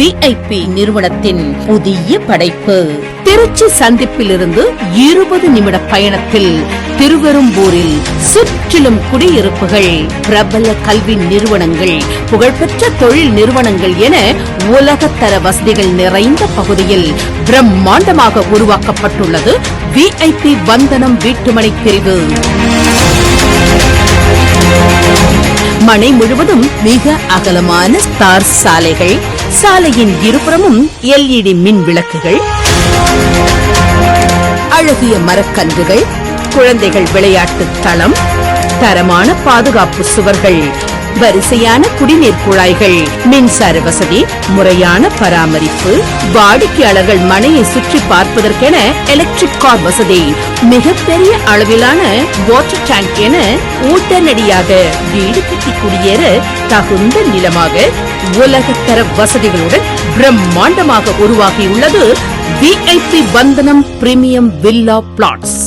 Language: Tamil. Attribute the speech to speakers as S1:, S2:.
S1: VIP நிறுவனத்தின் புதிய படைப்பு. திருச்சி சந்திப்பிலிருந்து 20 நிமிட பயணத்தில் திருவெரும்பூரில் சுற்றிலும் குடியிருப்புகள், பிரபல கல்வி நிறுவனங்கள், புகழ்பெற்ற தொழில் நிறுவனங்கள் என உலகத்தர வசதிகள் நிறைந்த பகுதியில் பிரம்மாண்டமாக உருவாக்கப்பட்டுள்ளது VIP வந்தனம் வீட்டுமனை பிரிவு. மனை முழுவதும் மிக அகலமான தார் சாலைகள், சாலையின் இருபுறமும் LED மின் விளக்குகள், அழகிய மரக்கன்றுகள், குழந்தைகள் விளையாட்டு தளம், தரமான பாதுகாப்பு சுவர்கள், வரிசையான குடிநீர் குழாய்கள், மின்சார வசதி, முறையான பராமரிப்பு, வாடிக்கையாளர்கள் மனையை சுற்றி பார்ப்பதற்கென எலக்ட்ரிக் கார் வசதி, மிகப்பெரிய அளவிலான வாட்டர் டேங்க் என உடனடியாக வீடு கட்டி குடியேற தகுந்த நிலமாக உலகத்தர வசதிகளுடன் பிரம்மாண்டமாக உருவாகியுள்ளது VIP வந்தனம் பிரீமியம் வில்லா பிளாட்ஸ்.